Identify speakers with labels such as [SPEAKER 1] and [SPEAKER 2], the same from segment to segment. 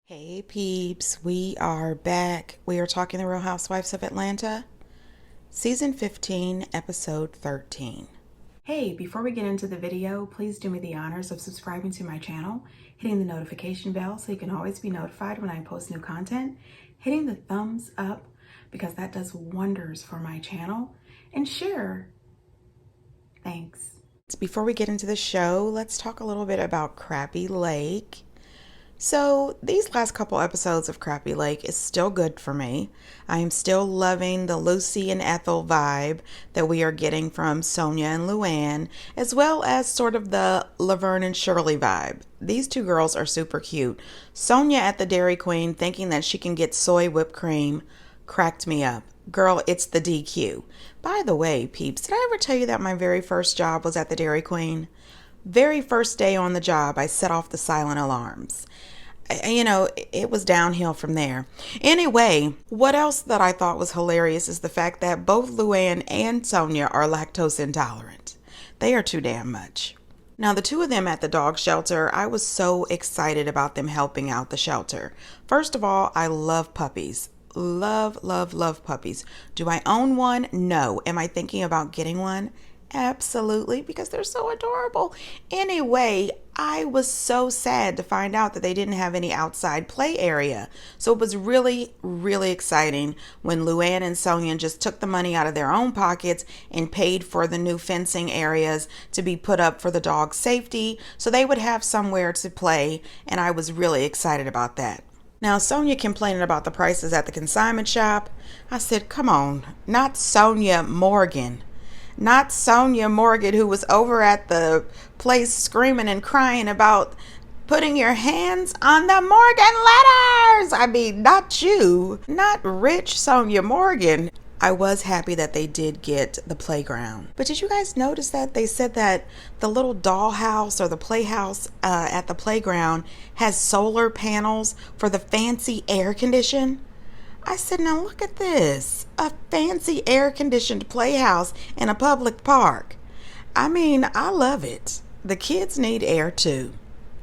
[SPEAKER 1] Hey peeps, we are back. We are talking The Real Housewives of Atlanta, Season 15, Episode 13. Hey, before we get into the video, please do me the honors of subscribing to my channel, hitting the notification bell so you can always be notified when I post new content, hitting the thumbs up because that does wonders for my channel, and share. Thanks. Before we get into the show, let's talk a little bit about Crappie Lake. So these last couple episodes of Crappie Lake is still good for me. I am still loving the Lucy and Ethel vibe that we are getting from Sonia and Luann, as well as sort of the Laverne and Shirley vibe. These two girls are super cute. Sonia at the Dairy Queen thinking that she can get soy whipped cream cracked me up. Girl, it's the DQ. By the way, peeps, did I ever tell you that my very first job was at the Dairy Queen? Very first day on the job, I set off the silent alarms. It was downhill from there. Anyway, what else that I thought was hilarious is the fact that both Luann and Sonia are lactose intolerant. They are too damn much. Now, the two of them at the dog shelter, I was so excited about them helping out the shelter. First of all, I love puppies. Love, love, love puppies. Do I own one? No. Am I thinking about getting one? Absolutely, because they're so adorable. Anyway, I was so sad to find out that they didn't have any outside play area. So it was really, really exciting when Luann and Sonia just took the money out of their own pockets and paid for the new fencing areas to be put up for the dog's safety so they would have somewhere to play, and I was really excited about that. Now, Sonia complaining about the prices at the consignment shop. I said, come on, not Sonia Morgan. Not Sonia Morgan, who was over at the place screaming and crying about putting your hands on the Morgan letters. I mean, not you. Not rich Sonia Morgan. I was happy that they did get the playground. But did you guys notice that they said that the little dollhouse or the playhouse at the playground has solar panels for the fancy air condition? I said, now look at this, a fancy air-conditioned playhouse in a public park. I mean, I love it. The kids need air too.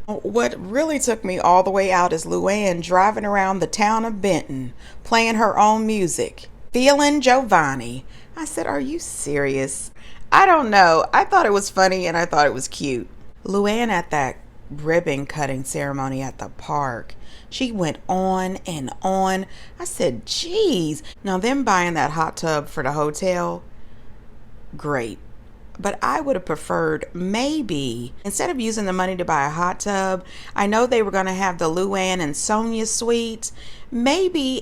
[SPEAKER 1] What really took me all the way out is Luann driving around the town of Benton, playing her own music, feeling Giovanni. I said, are you serious? I don't know. I thought it was funny and I thought it was cute. Luann at that ribbon cutting ceremony at the park, she went on and on. I said, geez. Now, them buying that hot tub for the hotel, great. But I would have preferred maybe, instead of using the money to buy a hot tub, I know they were going to have the Luann and Sonia suite. Maybe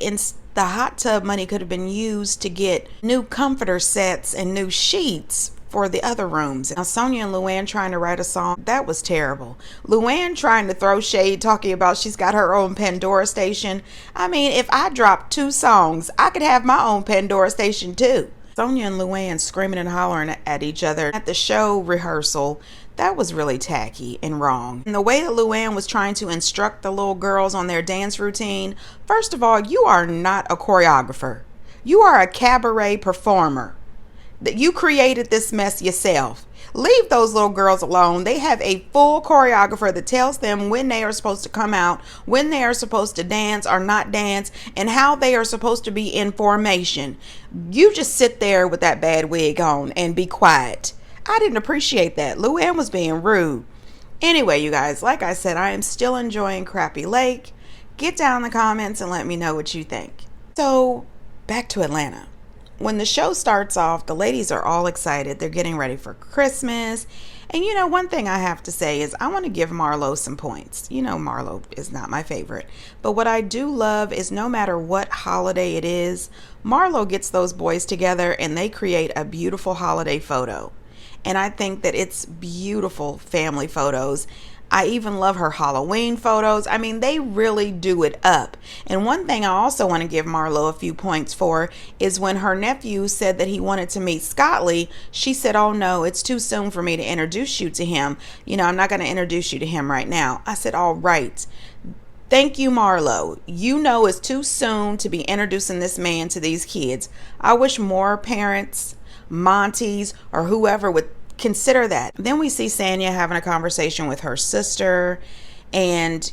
[SPEAKER 1] the hot tub money could have been used to get new comforter sets and new sheets for the other rooms. Now, Sonia and Luann trying to write a song, that was terrible. Luann trying to throw shade, talking about she's got her own Pandora station. I mean, if I dropped 2 songs, I could have my own Pandora station too. Sonia and Luann screaming and hollering at each other at the show rehearsal, that was really tacky and wrong. And the way that Luann was trying to instruct the little girls on their dance routine, first of all, you are not a choreographer. You are a cabaret performer. That you created this mess yourself. Leave those little girls alone. They have a full choreographer that tells them when they are supposed to come out, when they are supposed to dance or not dance, and how they are supposed to be in formation. You just sit there with that bad wig on and be quiet. I didn't appreciate that. Luann was being rude. Anyway, you guys, like I said, I am still enjoying Crappie Lake. Get down in the comments and let me know what you think. So, back to Atlanta. When the show starts off, the ladies are all excited. They're getting ready for Christmas. And one thing I have to say is I want to give Marlo some points. Marlo is not my favorite. But what I do love is no matter what holiday it is, Marlo gets those boys together and they create a beautiful holiday photo. And I think that it's beautiful family photos. I even love her Halloween photos. I mean, they really do it up. And one thing I also want to give Marlo a few points for is when her nephew said that he wanted to meet Scottley, she said, oh no, it's too soon for me to introduce you to him. I'm not going to introduce you to him right now. I said, all right. Thank you, Marlo. It's too soon to be introducing this man to these kids. I wish more parents, Monties, or whoever would consider that. Then we see Sanya having a conversation with her sister, and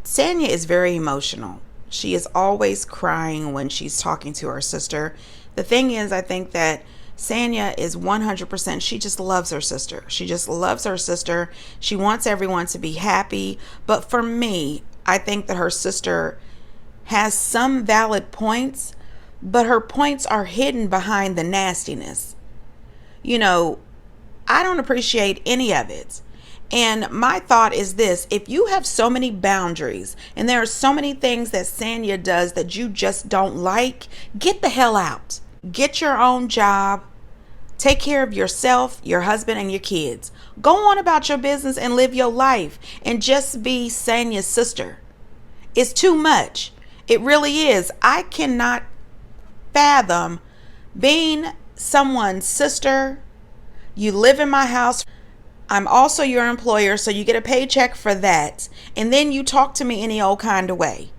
[SPEAKER 1] Sanya is very emotional. She is always crying when she's talking to her sister. The thing is, I think that Sanya is 100%, she just loves her sister. She just loves her sister. She wants everyone to be happy. But for me, I think that her sister has some valid points, but her points are hidden behind the nastiness. You know, I don't appreciate any of it. And my thought is this: if you have so many boundaries and there are so many things that Sanya does that you just don't like, get the hell out. Get your own job. Take care of yourself, your husband, and your kids. Go on about your business and live your life and just be Sanya's sister. It's too much. It really is. I cannot fathom being someone's sister. You live in my house. I'm also your employer, so you get a paycheck for that. And then you talk to me any old kind of way.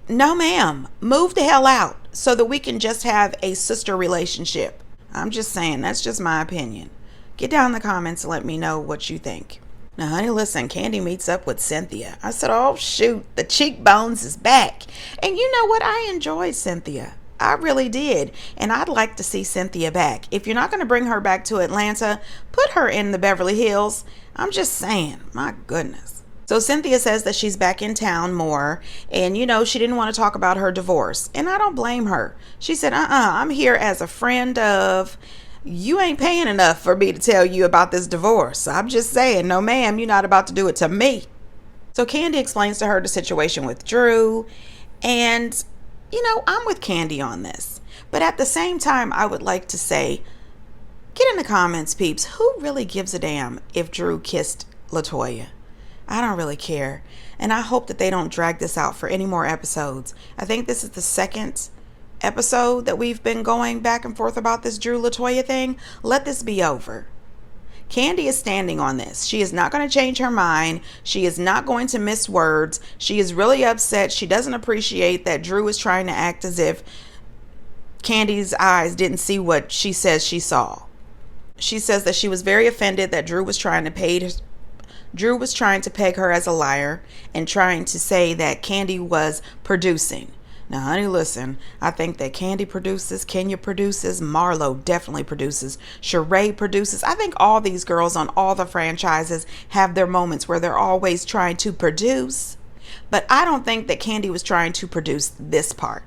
[SPEAKER 1] No, ma'am. Move the hell out so that we can just have a sister relationship. I'm just saying, that's just my opinion. Get down in the comments and let me know what you think. Now, honey, listen, Candy meets up with Cynthia. I said, oh, shoot, the cheekbones is back. And you know what? I enjoyed Cynthia. I really did. And I'd like to see Cynthia back. If you're not going to bring her back to Atlanta, put her in the Beverly Hills. I'm just saying, my goodness. So Cynthia says that she's back in town more. And, you know, she didn't want to talk about her divorce. And I don't blame her. She said, I'm here as a friend of... You ain't paying enough for me to tell you about this divorce. I'm just saying, no ma'am, you're not about to do it to me. So Candy explains to her the situation with Drew. And, you know, I'm with Candy on this. But at the same time, I would like to say, get in the comments, peeps. Who really gives a damn if Drew kissed LaToya? I don't really care. And I hope that they don't drag this out for any more episodes. I think this is the second episode that we've been going back and forth about this Drew LaToya thing. Let this be over. Candy is standing on this. She is not going to change her mind. She is not going to miss words. She is really upset. She doesn't appreciate that Drew is trying to act as if Candy's eyes didn't see what she says she saw. She says that she was very offended that Drew was trying to peg her as a liar and trying to say that Candy was producing. Now, honey, listen, I think that Candy produces, Kenya produces, Marlo definitely produces, Sheree produces. I think all these girls on all the franchises have their moments where they're always trying to produce. But I don't think that Candy was trying to produce this part.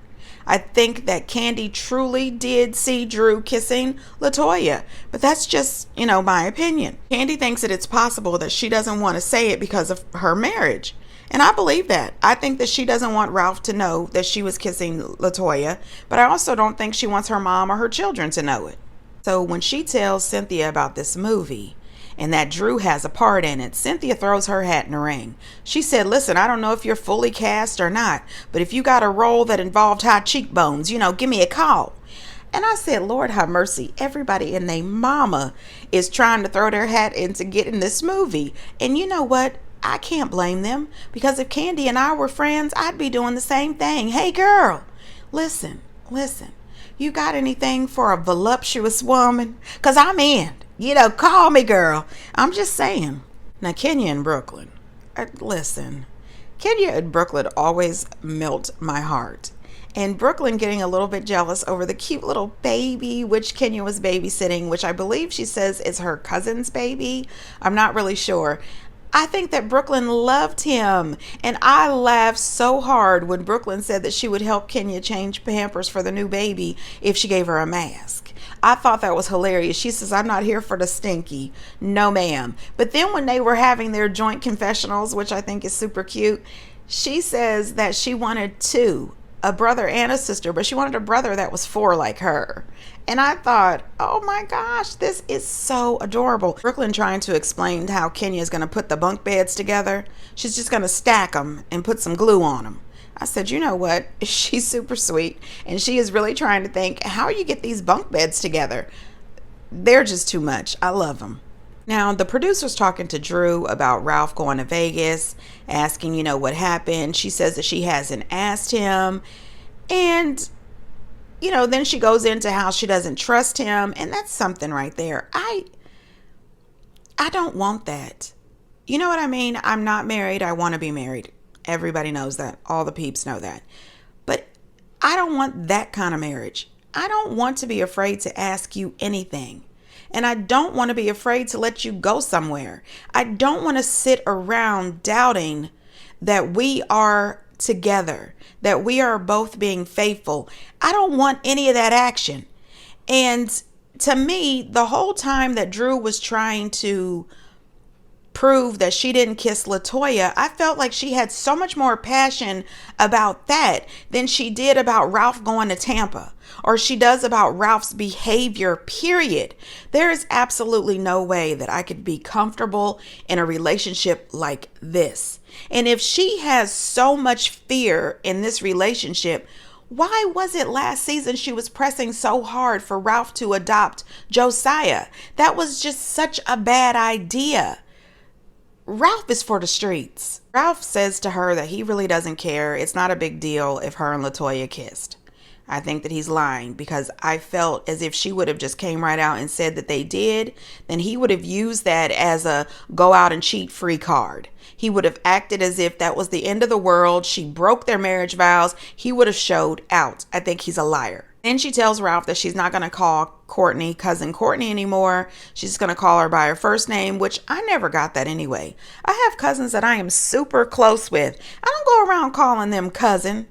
[SPEAKER 1] I think that Candy truly did see Drew kissing LaToya. But that's just, you know, my opinion. Candy thinks that it's possible that she doesn't want to say it because of her marriage. And I believe that. I think that she doesn't want Ralph to know that she was kissing LaToya, but I also don't think she wants her mom or her children to know it. So when she tells Cynthia about this movie and that Drew has a part in it, Cynthia throws her hat in the ring. She said, listen, I don't know if you're fully cast or not, but if you got a role that involved high cheekbones, you know, give me a call. And I said, Lord have mercy, everybody and their mama is trying to throw their hat into getting this movie. And you know what? I can't blame them, because if Candy and I were friends, I'd be doing the same thing. Hey girl, listen, you got anything for a voluptuous woman? Because I'm in, you know, call me girl. I'm just saying. Now Kenya and Brooklyn, listen, Kenya and Brooklyn always melt my heart. And Brooklyn getting a little bit jealous over the cute little baby, which Kenya was babysitting, which I believe she says is her cousin's baby. I'm not really sure. I think that Brooklyn loved him, and I laughed so hard when Brooklyn said that she would help Kenya change Pampers for the new baby if she gave her a mask. I thought that was hilarious. She says, I'm not here for the stinky. No, ma'am. But then when they were having their joint confessionals, which I think is super cute, she says that she wanted two, a brother and a sister, but she wanted a brother that was 4 like her. And I thought, oh my gosh, this is so adorable. Brooklyn trying to explain how Kenya is going to put the bunk beds together. She's just going to stack them and put some glue on them. I said, you know what? She's super sweet. And she is really trying to think, how you get these bunk beds together? They're just too much. I love them. Now, the producer's talking to Drew about Ralph going to Vegas, asking, you know, what happened. She says that she hasn't asked him. And you know, then she goes into how she doesn't trust him. And that's something right there. I don't want that. You know what I mean? I'm not married. I want to be married. Everybody knows that. All the peeps know that. But I don't want that kind of marriage. I don't want to be afraid to ask you anything. And I don't want to be afraid to let you go somewhere. I don't want to sit around doubting that we are together, that we are both being faithful. I don't want any of that action. And to me, the whole time that Drew was trying to prove that she didn't kiss LaToya, I felt like she had so much more passion about that than she did about Ralph going to Tampa, or she does about Ralph's behavior, period. There is absolutely no way that I could be comfortable in a relationship like this. And if she has so much fear in this relationship, why was it last season she was pressing so hard for Ralph to adopt Josiah? That was just such a bad idea. Ralph is for the streets. Ralph says to her that he really doesn't care. It's not a big deal if her and LaToya kissed. I think that he's lying, because I felt as if she would have just came right out and said that they did, then he would have used that as a go out and cheat free card. He would have acted as if that was the end of the world. She broke their marriage vows. He would have showed out. I think he's a liar. Then she tells Ralph that she's not going to call Courtney cousin Courtney anymore. She's going to call her by her first name, which I never got that anyway. I have cousins that I am super close with. I don't go around calling them cousin.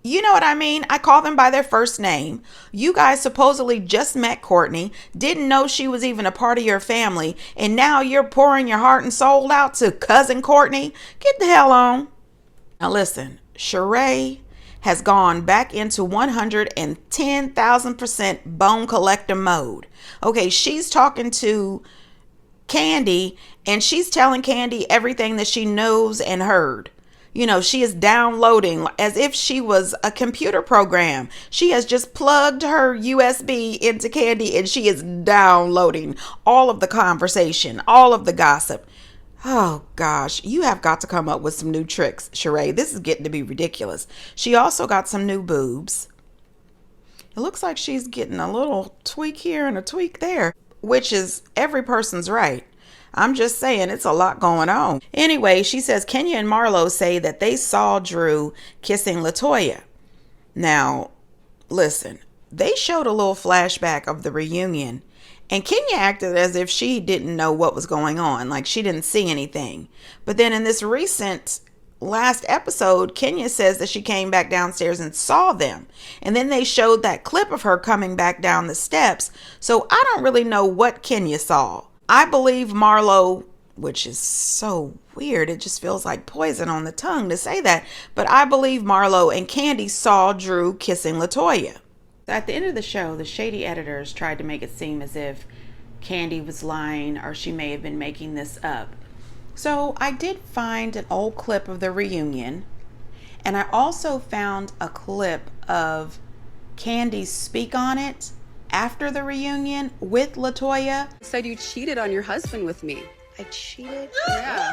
[SPEAKER 1] You know what I mean? I call them by their first name. You guys supposedly just met Courtney, didn't know she was even a part of your family, and now you're pouring your heart and soul out to cousin Courtney? Get the hell on. Now listen, Sheree has gone back into 110,000% bone collector mode. Okay, she's talking to Candy, and she's telling Candy everything that she knows and heard. You know, she is downloading as if she was a computer program. She has just plugged her USB into Candy, and she is downloading all of the conversation, all of the gossip. Oh gosh, you have got to come up with some new tricks, Sheree. This is getting to be ridiculous. She also got some new boobs. It looks like she's getting a little tweak here and a tweak there, which is every person's right. I'm just saying, it's a lot going on. Anyway, she says Kenya and Marlo say that they saw Drew kissing LaToya. Now, listen, they showed a little flashback of the reunion, and Kenya acted as if she didn't know what was going on, like she didn't see anything. But then in this recent last episode, Kenya says that she came back downstairs and saw them. And then they showed that clip of her coming back down the steps. So I don't really know what Kenya saw. I believe Marlo, which is so weird, it just feels like poison on the tongue to say that, but I believe Marlo and Candy saw Drew kissing LaToya. At the end of the show, the shady editors tried to make it seem as if Candy was lying, or she may have been making this up. So I did find an old clip of the reunion, and I also found a clip of Candy's speak on it after the reunion with LaToya.
[SPEAKER 2] You said you cheated on your husband with me.
[SPEAKER 3] I cheated?
[SPEAKER 2] Yeah.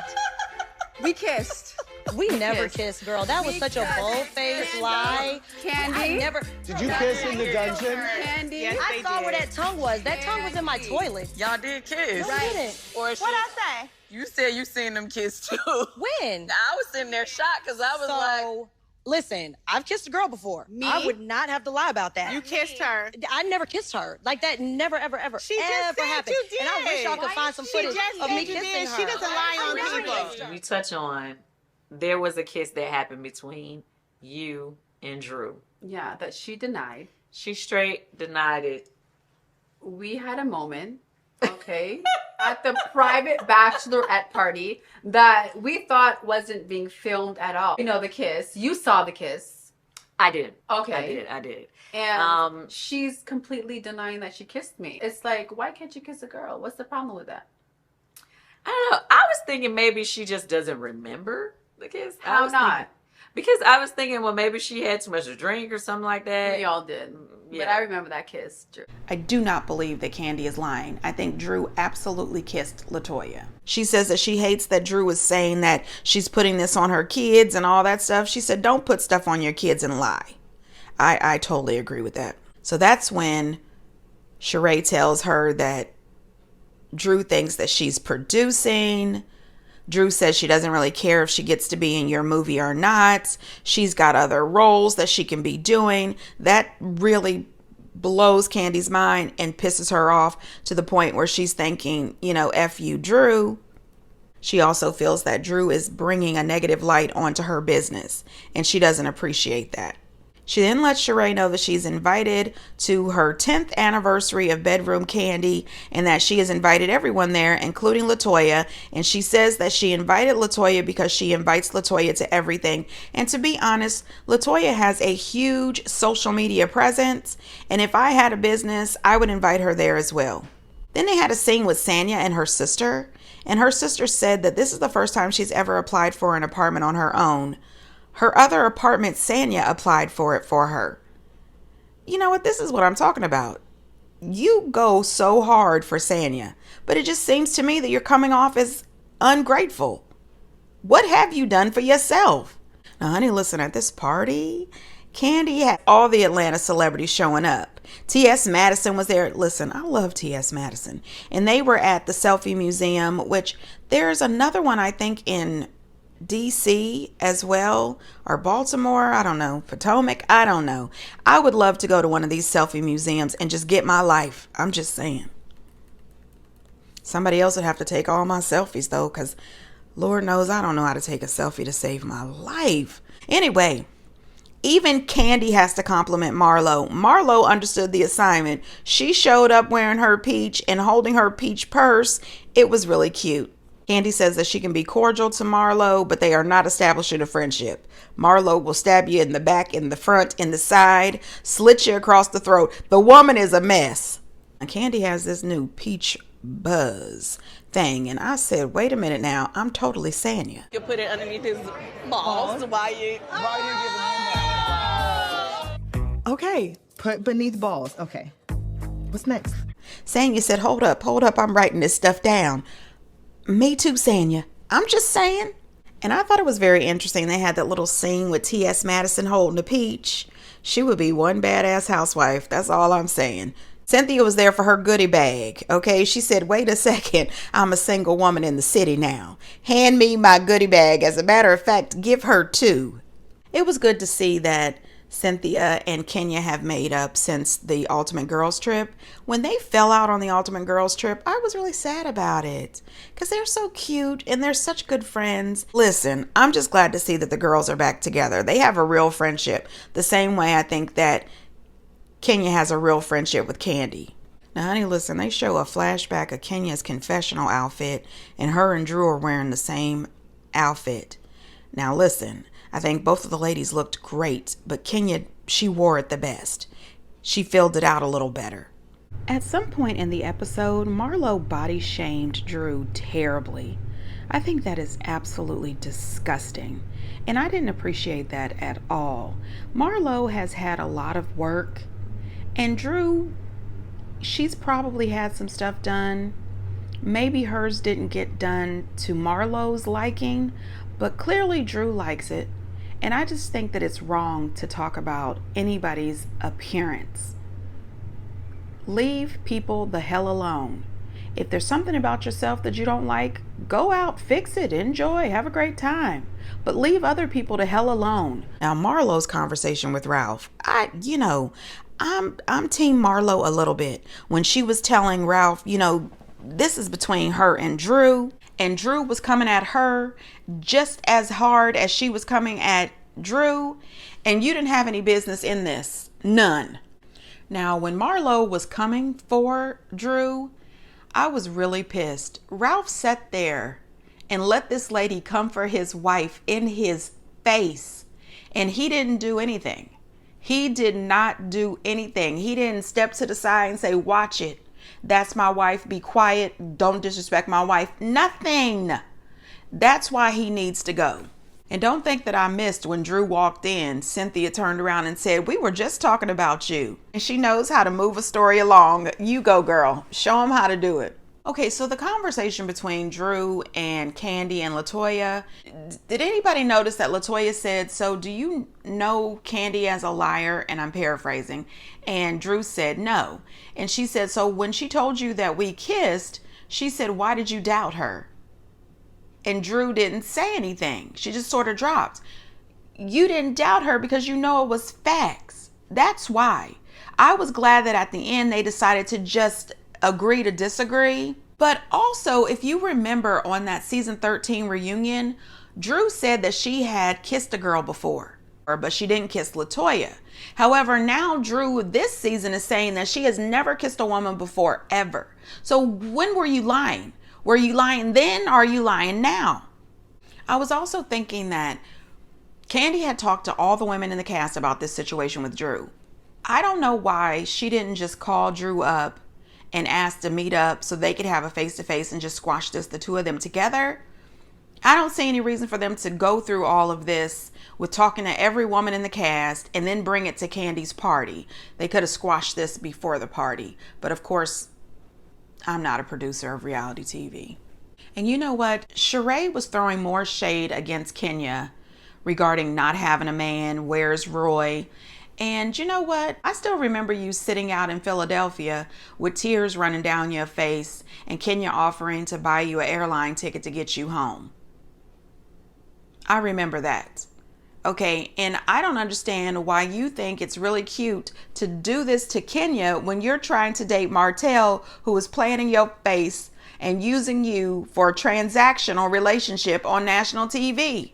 [SPEAKER 2] We kissed.
[SPEAKER 3] We never kissed, girl. That was such a bold-faced lie.
[SPEAKER 2] Candy?
[SPEAKER 3] I never.
[SPEAKER 4] Did you kiss in the dungeon?
[SPEAKER 2] Candy?
[SPEAKER 5] Yes,
[SPEAKER 3] I saw where that tongue was. That tongue was in my toilet.
[SPEAKER 5] Y'all did kiss.
[SPEAKER 3] No, I didn't.
[SPEAKER 5] Or
[SPEAKER 6] What'd I say?
[SPEAKER 5] you said you seen them kiss too.
[SPEAKER 3] When?
[SPEAKER 5] I was sitting there shocked because I was like,
[SPEAKER 3] listen, I've kissed a girl before.
[SPEAKER 2] Me?
[SPEAKER 3] I would not have to lie about that.
[SPEAKER 6] You kissed her.
[SPEAKER 3] I never kissed her. Like that never, ever, ever,
[SPEAKER 6] She just
[SPEAKER 3] ever
[SPEAKER 6] said
[SPEAKER 3] happened.
[SPEAKER 6] you did.
[SPEAKER 3] And I wish y'all could find some
[SPEAKER 6] She
[SPEAKER 3] footage
[SPEAKER 6] just
[SPEAKER 3] of me
[SPEAKER 6] said you
[SPEAKER 3] kissing
[SPEAKER 6] did.
[SPEAKER 3] her.
[SPEAKER 6] She doesn't lie on
[SPEAKER 3] I never
[SPEAKER 6] people.
[SPEAKER 3] kissed her.
[SPEAKER 7] You touch on, there was a kiss that happened between you and Drew.
[SPEAKER 2] Yeah, that she denied.
[SPEAKER 7] She straight denied it.
[SPEAKER 2] We had a moment, okay, at the private bachelorette party that we thought wasn't being filmed at all. You know, the kiss. You saw the kiss.
[SPEAKER 7] I did.
[SPEAKER 2] Okay.
[SPEAKER 7] I did.
[SPEAKER 2] And she's completely denying that she kissed me. It's like, why can't you kiss a girl? What's the problem with that?
[SPEAKER 7] I don't know. I was thinking maybe she just doesn't remember the kiss.
[SPEAKER 2] How not?
[SPEAKER 7] Thinking, because I was thinking, well, maybe she had too much to drink or something like that.
[SPEAKER 2] We all did.
[SPEAKER 7] Yeah.
[SPEAKER 2] But I remember that kiss.
[SPEAKER 1] I do not believe that Candy is lying. I think Drew absolutely kissed LaToya. She says that she hates that Drew is saying that she's putting this on her kids and all that stuff. She said, don't put stuff on your kids and lie. I totally agree with that. So that's when Sheree tells her that Drew thinks that she's producing Drew says she doesn't really care if she gets to be in your movie or not. She's got other roles that she can be doing. That really blows Candy's mind and pisses her off to the point where she's thinking, F you, Drew. She also feels that Drew is bringing a negative light onto her business, and she doesn't appreciate that. She then lets Sheree know that she's invited to her 10th anniversary of Bedroom Candy and that she has invited everyone there, including LaToya. And she says that she invited LaToya because she invites LaToya to everything. And to be honest, LaToya has a huge social media presence. And if I had a business, I would invite her there as well. Then they had a scene with Sanya and her sister. And her sister said that this is the first time she's ever applied for an apartment on her own. Her other apartment, Sanya, applied for it for her. You know what? This is what I'm talking about. You go so hard for Sanya, but it just seems to me that you're coming off as ungrateful. What have you done for yourself? Now, honey, listen, at this party, Candy had all the Atlanta celebrities showing up. T.S. Madison was there. Listen, I love T.S. Madison. And they were at the Selfie Museum, which there's another one, I think, in DC as well, or Baltimore, I don't know, Potomac, I don't know. I would love to go to one of these selfie museums and just get my life. I'm just saying. Somebody else would have to take all my selfies though, because Lord knows I don't know how to take a selfie to save my life. Anyway, even Candy has to compliment Marlo. Marlo understood the assignment. She showed up wearing her peach and holding her peach purse. It was really cute. Candy says that she can be cordial to Marlo, but they are not establishing a friendship. Marlo will stab you in the back, in the front, in the side, slit you across the throat. The woman is a mess. And Candy has this new peach buzz thing. And I said, wait a minute now, I'm totally Sanya.
[SPEAKER 5] You put it underneath his balls. Why you giving him that?
[SPEAKER 8] Okay, put beneath balls. Okay, what's next?
[SPEAKER 1] Sanya said, hold up, I'm writing this stuff down. Me too, Sanya. I'm just saying. And I thought it was very interesting. They had that little scene with T.S. Madison holding a peach. She would be one badass housewife. That's all I'm saying. Cynthia was there for her goodie bag. Okay, she said, wait a second. I'm a single woman in the city now. Hand me my goodie bag. As a matter of fact, give her two. It was good to see that Cynthia and Kenya have made up since the Ultimate Girls trip. When they fell out on the Ultimate Girls trip, I was really sad about it because they're so cute and they're such good friends. Listen, I'm just glad to see that the girls are back together. They have a real friendship, the same way I think that Kenya has a real friendship with Candy. Now, honey, listen, they show a flashback of Kenya's confessional outfit, and her and Drew are wearing the same outfit. Now, listen, I think both of the ladies looked great, but Kenya, she wore it the best. She filled it out a little better. At some point in the episode, Marlo body shamed Drew terribly. I think that is absolutely disgusting, and I didn't appreciate that at all. Marlo has had a lot of work, and Drew, she's probably had some stuff done. Maybe hers didn't get done to Marlo's liking, but clearly Drew likes it. And I just think that it's wrong to talk about anybody's appearance. Leave people the hell alone. If there's something about yourself that you don't like, go out, fix it, enjoy, have a great time. But leave other people the hell alone. Now, Marlo's conversation with Ralph, I'm team Marlo a little bit. When she was telling Ralph, this is between her and Drew was coming at her just as hard as she was coming at Drew, and you didn't have any business in this. None. Now, when Marlo was coming for Drew, I was really pissed. Ralph sat there and let this lady come for his wife in his face, and he didn't do anything. He did not do anything. He didn't step to the side and say, watch it. That's my wife. Be quiet. Don't disrespect my wife. Nothing. That's why he needs to go. And don't think that I missed when Drew walked in. Cynthia turned around and said, we were just talking about you. And she knows how to move a story along. You go, girl. Show them how to do it. Okay, so the conversation between Drew and Candy and LaToya, did anybody notice that LaToya said, so do you know Candy as a liar? And I'm paraphrasing. And Drew said no. And she said, so when she told you that we kissed, she said, why did you doubt her? and Drew didn't say anything. She just sort of dropped. You didn't doubt her because you know it was facts. That's why. I was glad that at the end they decided to just agree to disagree. But also, if you remember on that season 13 reunion, Drew said that she had kissed a girl before, but she didn't kiss LaToya. However, now Drew this season is saying that she has never kissed a woman before, ever. So when were you lying? Were you lying then or are you lying now? I was also thinking that Kandi had talked to all the women in the cast about this situation with Drew. I don't know why she didn't just call Drew up and ask to meet up so they could have a face-to-face and just squash this, the two of them together. I don't see any reason for them to go through all of this with talking to every woman in the cast and then bring it to Kandi's party. They could have squashed this before the party. But of course, I'm not a producer of reality TV. And you know what? Sheree was throwing more shade against Kenya regarding not having a man. Where's Roy? And you know what? I still remember you sitting out in Philadelphia with tears running down your face and Kenya offering to buy you an airline ticket to get you home. I remember that. Okay, and I don't understand why you think it's really cute to do this to Kenya when you're trying to date Martell, who is playing in your face and using you for a transactional relationship on national TV.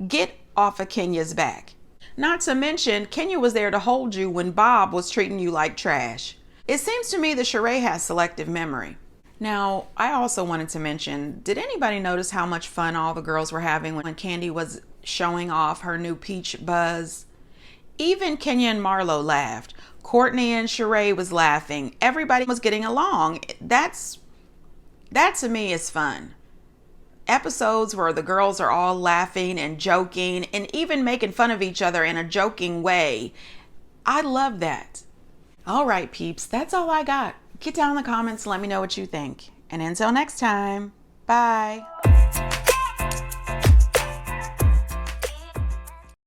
[SPEAKER 1] Get off of Kenya's back. Not to mention, Kenya was there to hold you when Bob was treating you like trash. It seems to me that Sheree has selective memory. Now, I also wanted to mention, did anybody notice how much fun all the girls were having when Kandi was showing off her new peach buzz? Even Kenya and Marlo laughed. Courtney and Sheree was laughing. Everybody was getting along. That to me is fun. Episodes where the girls are all laughing and joking and even making fun of each other in a joking way. I love that. All right, peeps, that's all I got. Get down in the comments and let me know what you think. And until next time, bye.